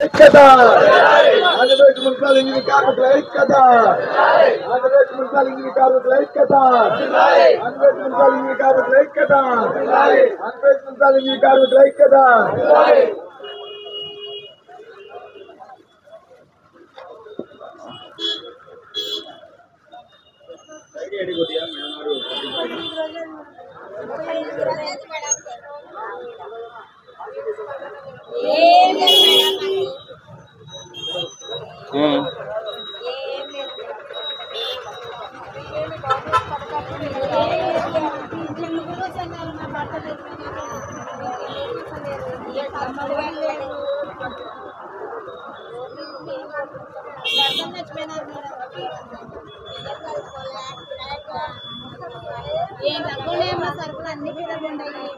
Andhra Pradesh municipal engineering కార్మికుల ఐక్యత. Andhra Pradesh municipal engineering కార్మికుల ఐక్యత. ఆంధ్రప్రదేశ్ మున్సిపల్ ఇంజనీరింగ్ కార్మికుల ఐక్యత. ఆంధ్రప్రదేశ్ మున్సిపల్ ఇంజనీరింగ్ కార్మికుల ఐక్యత. సరుకులు అన్ని ఉన్నాయి.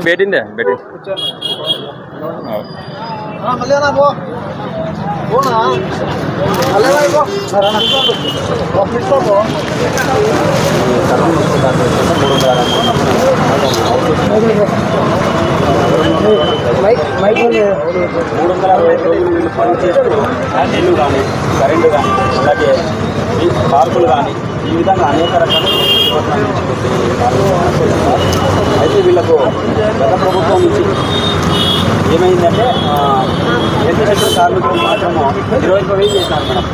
बैठिंदे बैठी నీళ్లు కానీ కరెంటు కానీ అలాగే పార్కులు కానీ ఈ విధంగా అనేక రకాల అయితే వీళ్ళకు గత ప్రభుత్వం నుంచి ఏమైందంటే ఎన్నికల కార్మికులు మాత్రము 21,000 చేసినారు మేడం.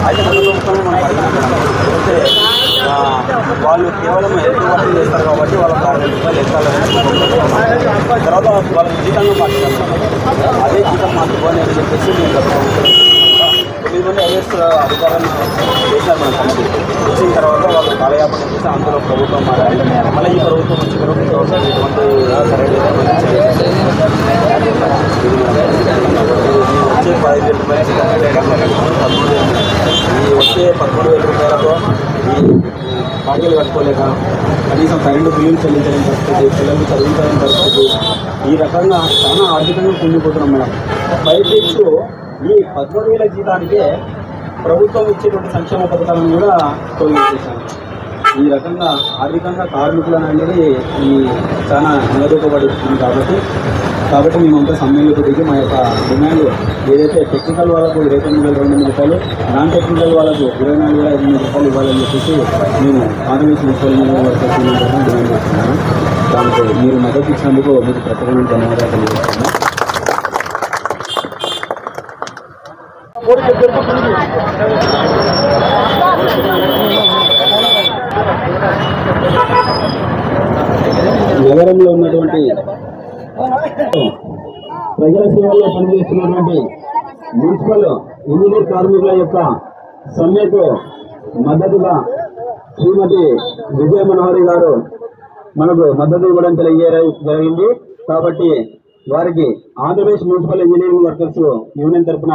అయితే గత ప్రభుత్వంలో మనం అయితే వాళ్ళు కేవలం హెల్త్ వర్క్ చేస్తారు కాబట్టి వాళ్ళకి 6,000 రూపాయలు ఎక్కాలని తర్వాత వాళ్ళకి జీతంగా మార్చారు. అదే జీతం మార్చుకోవాలి అని చెప్పేసి నేను గత ప్రభుత్వం 9 మంది ఐఏఎస్ అధికారులను చేశారు మన కమిటీ. వచ్చిన తర్వాత వాళ్ళు కాలయాపన చేసి అందులో ప్రభుత్వం మారాలి. మళ్ళీ ఈ ప్రభుత్వం వచ్చిన తర్వాత ఇటువంటి సరైన వచ్చే 15,000 రూపాయలు ఈ వచ్చే 13,000 రూపాయలతో ఈ బాకీలు కట్టుకోలేక కనీసం కరెంటు బిల్లులు చెల్లించలేని పరిస్థితి, పిల్లలు చదువుకోలేని పరిస్థితి, ఈ రకంగా చాలా ఆర్థికంగా కుంగిపోతున్నాం మేడం. పైపెచ్చు ఈ 13,000 జీతానికే ప్రభుత్వం ఇచ్చేటువంటి సంక్షేమ పథకాలను కూడా తొలగించేశాను. ఈ రకంగా ఆర్థికంగా కార్మికులను అనేది ఈ చాలా నిలదొక్కబడుతుంది. కాబట్టి మేమంతా సమ్మెలకు దిగి మా యొక్క డిమాండ్ ఏదైతే టెక్నికల్ వాళ్ళకు 29,200 రూపాయలు, నాన్ టెక్నికల్ వాళ్ళకు 24,500 రూపాయలు ఇవ్వాలని చెప్పేసి మేము ఆంధ్రప్రదేశ్ మున్సిపల్ వర్కర్స్ డిమాండ్ చేస్తున్నాము. దానికి మీరు మద్దతు ఇచ్చినందుకు మీకు ప్రత్యేకమైన ధన్యవాదాలు తెలియజేస్తున్నాను. నగరంలో ఉన్నటువంటి ప్రజల సేవల్లో పనిచేస్తున్నటువంటి మున్సిపల్ ఇంజనీర్ కార్మికుల యొక్క సమ్మెకు మద్దతుగా శ్రీమతి విజయ మనోహరి గారు మనకు మద్దతు ఇవ్వడం జరిగింది. కాబట్టి వారికి Andhra Pradesh municipal engineering workers union తరఫున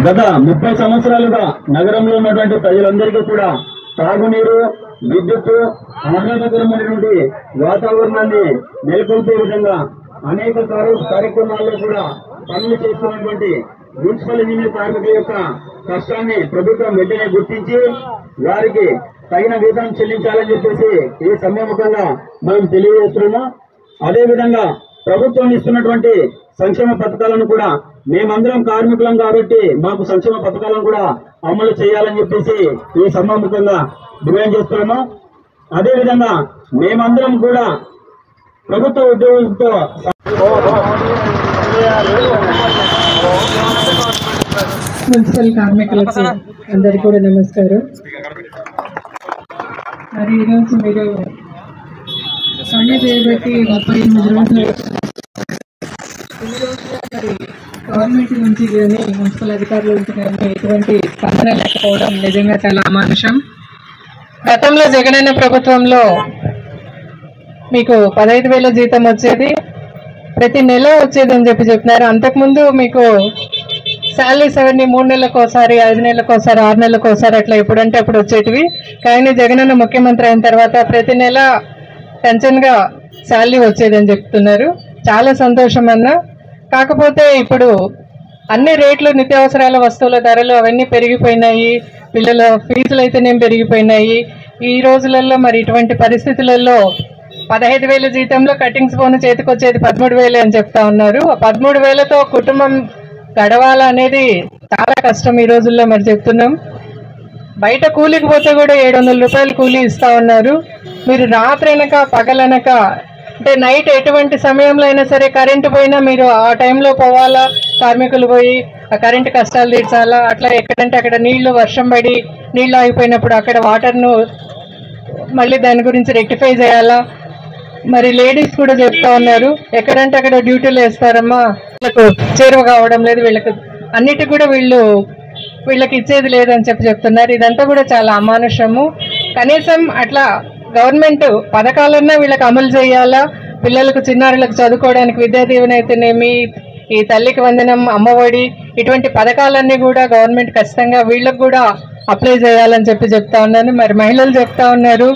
గత 30 సంవత్సరాలుగా నగరంలో ఉన్నటువంటి ప్రజలందరికీ కూడా తాగునీరు, విద్యుత్, ఆహ్లాదకరమైనటువంటి వాతావరణాన్ని నెలకొల్పే విధంగా అనేక కార్యక్రమాల్లో కూడా పనులు చేస్తున్నటువంటి మున్సిపల్ ఇంజనీర్ కార్మికుల యొక్క కష్టాన్ని ప్రభుత్వం వెంటనే గుర్తించి వారికి తగిన వేతనం చెల్లించాలని చెప్పేసి ఈ సమ్మెముఖంగా మనం తెలియజేస్తున్నాం. అదేవిధంగా ప్రభుత్వం ఇస్తున్నటువంటి సంక్షేమ పథకాలను కూడా మేమందరం కార్మికులం కాబట్టి మాకు సంక్షేమ పథకాలను కూడా అమలు చేయాలని చెప్పేసి ఈ సమ్మెముఖంగా డిమాండ్ చేస్తున్నాము. అదేవిధంగా మేమందరం కూడా ప్రభుత్వ ఉద్యోగులతో మున్సిపల్ కార్మికులకు అందరికీ కూడా నమస్కారం. మరి ఈరోజు మీరు సమ్మె చేయబట్టి 38 రోజులు మరి గవర్నమెంట్ నుంచి కానీ మున్సిపల్ అధికారుల నుంచి కానీ ఎటువంటి స్పందన లేకపోవడం నిజంగా చాలా అమానుషం. గతంలో జగనన్న ప్రభుత్వంలో మీకు 15,000 జీతం వచ్చేది, ప్రతి నెల వచ్చేదని చెప్తున్నారు. అంతకుముందు మీకు శాలరీస్ అవన్నీ 3 నెలలకు ఒకసారి, 5 నెలలకు ఒకసారి, 6 నెలలకు ఒకసారి అట్లా ఎప్పుడంటే అప్పుడు వచ్చేటివి. కానీ జగనన్న ముఖ్యమంత్రి అయిన తర్వాత ప్రతి నెల టెన్షన్గా శాలరీ వచ్చేదని చెప్తున్నారు. చాలా సంతోషం అన్న. కాకపోతే ఇప్పుడు అన్ని రేట్లు, నిత్యావసరాల వస్తువుల ధరలు అవన్నీ పెరిగిపోయినాయి. పిల్లల ఫీజులు అయితేనేం పెరిగిపోయినాయి. ఈ రోజులలో మరి ఇటువంటి పరిస్థితులలో 15,000 జీతంలో కటింగ్స్ పోను చేతికొచ్చేది 13,000 అని చెప్తా ఉన్నారు. ఆ 13,000తో కుటుంబం గడవాలనేది చాలా కష్టం ఈ రోజుల్లో మరి చెప్తున్నాం. బయట కూలికి పోతే కూడా 700 రూపాయలు కూలీ ఇస్తా ఉన్నారు. మీరు రాత్రనక పగలనక అంటే నైట్ ఎటువంటి సమయంలో అయినా సరే కరెంటు పోయినా మీరు ఆ టైంలో పోవాలా, కార్మికులు పోయి ఆ కరెంటు కష్టాలు తీర్చాలా. అట్లా ఎక్కడంటే అక్కడ నీళ్లు వర్షం పడి నీళ్లు ఆగిపోయినప్పుడు అక్కడ వాటర్ను మళ్ళీ దాని గురించి రెక్టిఫై చేయాలా. మరి లేడీస్ కూడా చెప్తా ఉన్నారు, ఎక్కడంటే అక్కడ డ్యూటీలు వేస్తారమ్మా, వీళ్ళకు చేరువ కావడం లేదు, వీళ్ళకి అన్నిటి కూడా వీళ్ళకి ఇచ్చేది లేదని చెప్తున్నారు. ఇదంతా కూడా చాలా అమానుషము. కనీసం అట్లా గవర్నమెంట్ పథకాలన్నా వీళ్ళకి అమలు చేయాలా. పిల్లలకు, చిన్నారులకు చదువుకోవడానికి విద్యా దీవెన అయితేనేమి, ఈ తల్లికి వందనం, అమ్మఒడి, ఇటువంటి పథకాలన్నీ కూడా గవర్నమెంట్ ఖచ్చితంగా వీళ్ళకు కూడా అప్లై చేయాలని చెప్తా ఉన్నాను. మరి మహిళలు చెప్తా ఉన్నారు,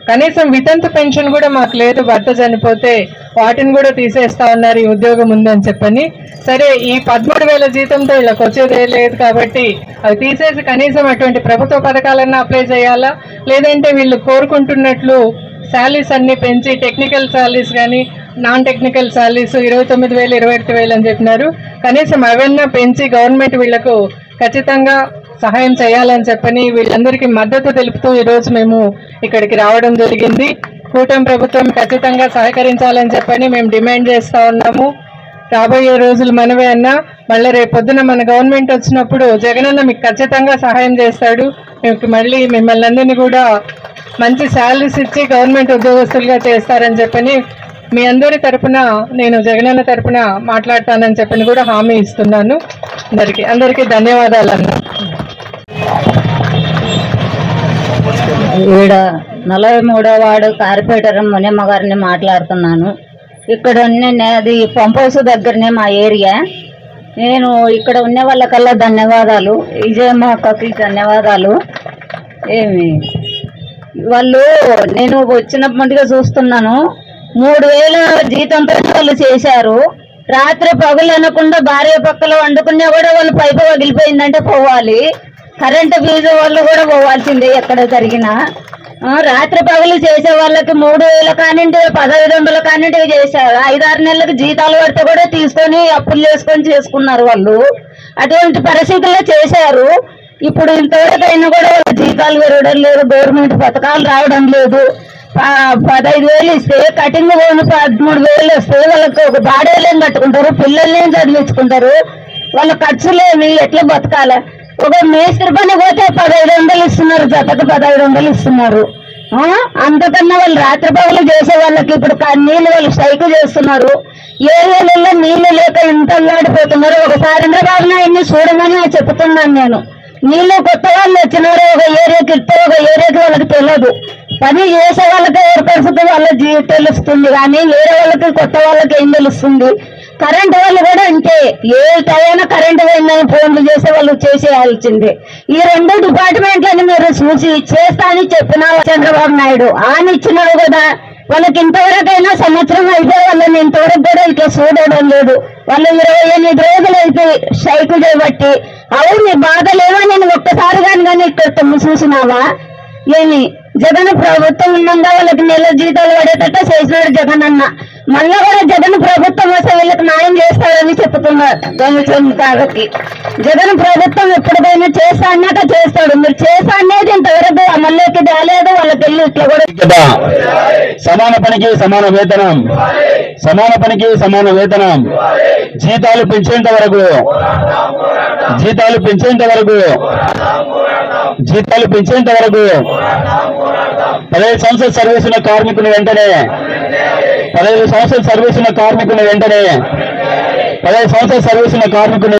కనీసం వితంతు పెన్షన్ కూడా మాకు లేదు, భర్త చనిపోతే వాటిని కూడా తీసేస్తా ఉన్నారు ఈ ఉద్యోగం ఉందని చెప్పని. సరే, ఈ 13,000 జీతంతో వీళ్ళకి వచ్చేదే లేదు కాబట్టి అవి తీసేసి కనీసం అటువంటి ప్రభుత్వ పథకాలన్నా అప్లై చేయాలా. లేదంటే వీళ్ళు కోరుకుంటున్నట్లు శాలరీస్ అన్ని పెంచి టెక్నికల్ శాలరీస్ కానీ నాన్ టెక్నికల్ శాలరీస్ 29,000, 28,000 అని చెప్పినారు. కనీసం అవన్నీ పెంచి గవర్నమెంట్ వీళ్లకు ఖచ్చితంగా సహాయం చేయాలని చెప్పని వీళ్ళందరికీ మద్దతు తెలుపుతూ ఈరోజు మేము ఇక్కడికి రావడం జరిగింది. కూటమి ప్రభుత్వం ఖచ్చితంగా సహకరించాలని చెప్పని మేము డిమాండ్ చేస్తూ ఉన్నాము. రాబోయే రోజులు మనవే అన్నా, మళ్ళీ రేపు పొద్దున మన గవర్నమెంట్ వచ్చినప్పుడు జగనన్న మీకు ఖచ్చితంగా సహాయం చేస్తాడు. మీకు మళ్ళీ మిమ్మల్ని అందరినీ కూడా మంచి శాలరీస్ ఇచ్చి గవర్నమెంట్ ఉద్యోగస్తులుగా చేస్తారని చెప్పని మీ అందరి తరపున నేను జగనన్న తరపున మాట్లాడతానని చెప్పని కూడా హామీ ఇస్తున్నాను. అందరికీ ధన్యవాదాలు అన్న. ఈడ 43వ వార్డు కార్పొరేటర్ మునియమ్మ గారిని మాట్లాడుతున్నాను. ఇక్కడ అది పంప్ హౌస్ దగ్గరనే మా ఏరియా. నేను ఇక్కడ ఉన్న వాళ్ళకల్లా ధన్యవాదాలు, విజయమ్మ అక్కకి ధన్యవాదాలు. వాళ్ళు నేను వచ్చినప్పటిగా చూస్తున్నాను, 3,000 జీతంతో వాళ్ళు చేశారు. రాత్రి పగులు అనకుండా భార్య పక్కల వండుకున్నా కూడా వాళ్ళు పైపు పగిలిపోయిందంటే పోవాలి. కరెంటు ఫీజు వాళ్ళు కూడా పోవాల్సిందే ఎక్కడ జరిగినా. రాత్రి పగులు చేసే వాళ్ళకి 3,000 కానింటి 1,500 కానింటి చేశారు. 5-6 నెలలకు జీతాలు పడితే కూడా తీసుకొని అప్పులు చేసుకున్నారు వాళ్ళు. అటువంటి పరిస్థితుల్లో చేశారు. ఇప్పుడు ఇంతవరకైనా కూడా వాళ్ళ జీతాలు పెరగడం లేదు, గవర్నమెంట్ పథకాలు రావడం లేదు. 15,000 ఇస్తే కటింగ్ పోను 13,000 వస్తే వాళ్ళకి ఒక బాడేలేం కట్టుకుంటారు, పిల్లల్ని చదివించుకుంటారు, వాళ్ళ ఖర్చులేమి ఎట్లా బతకాలి. ఒక మేస్త్రి పని పోతే 1,500 ఇస్తున్నారు, జతకు 1,500 ఇస్తున్నారు. అంతకన్నా వాళ్ళు రాత్రి పగలు చేసే వాళ్ళకి ఇప్పుడు నీళ్ళు వాళ్ళు స్ట్రైక్ చేస్తున్నారు. ఏరియాలలో నీళ్లు లేక ఇంత అల్లాడిపోతున్నారు. ఒక చంద్రబాబు నాయుడిని చూడమని చెప్తున్నాను నేను. నీళ్లు కొత్త వాళ్ళు వచ్చినారు, ఒక ఏరియాకి ఇస్తే ఒక ఏరియాకి వాళ్ళకి తెలియదు. పని చేసే వాళ్ళకి పరిస్థితి వాళ్ళ తెలుస్తుంది, కానీ వేరే వాళ్ళకి కొత్త వాళ్ళకి ఏం తెలుస్తుంది. కరెంట్ వాళ్ళు కూడా అంతే, ఏ టైనా కరెంటు పోయిందని ఫోన్లు చేసే వాళ్ళు చేసేయాల్సిందే. ఈ 2 డిపార్ట్మెంట్లని మీరు చూసి చేస్తా అని చెప్పిన చంద్రబాబు నాయుడు అని ఇచ్చినాడు కదా. వాళ్ళకి ఇంతవరకైనా సంవత్సరం అయితే వాళ్ళని ఇంతవరకు కూడా ఇట్లా చూడడం లేదు. వాళ్ళు 28 రోజులు అయితే స్ట్రైక్ చేయబట్టి. అవును, నీ బాధ లేవా? నేను ఒక్కసారి కానీ ఇక్కడ చూసినావా? ఏమి జగన్ ప్రభుత్వం ఉండగా వాళ్ళకి నెల జీతాలు పడేటట్టు చేసినాడు జగన్ అన్న. మళ్ళా కూడా జగన్ ప్రభుత్వం వస్తే వీళ్ళకి న్యాయం చేస్తాడని చెప్తున్నారు కాబట్టి జగన్ ప్రభుత్వం ఎప్పటికైనా చేస్తా అన్నాక చేస్తాడు. మీరు చేస్తా అనేది ఇంతవరకు అమల్లోకి రాలేదు. వాళ్ళకి వెళ్ళి ఇట్లా కూడా సమాన పనికి సమాన వేతనం, సమాన పనికి సమాన వేతనం, జీతాలు పెంచేంత వరకు, జీతాలు పెంచేంత వరకు, జీతాలు పెంచేంత వరకు 15 సంవత్సరాల సర్వీస్ ఉన్న కార్మికుని వెంటనే 15 సంవత్సరాల సర్వీస్ ఉన్న కార్మికుని వెంటనే 15 సంవత్సరాల సర్వీస్ ఉన్న కార్మికుని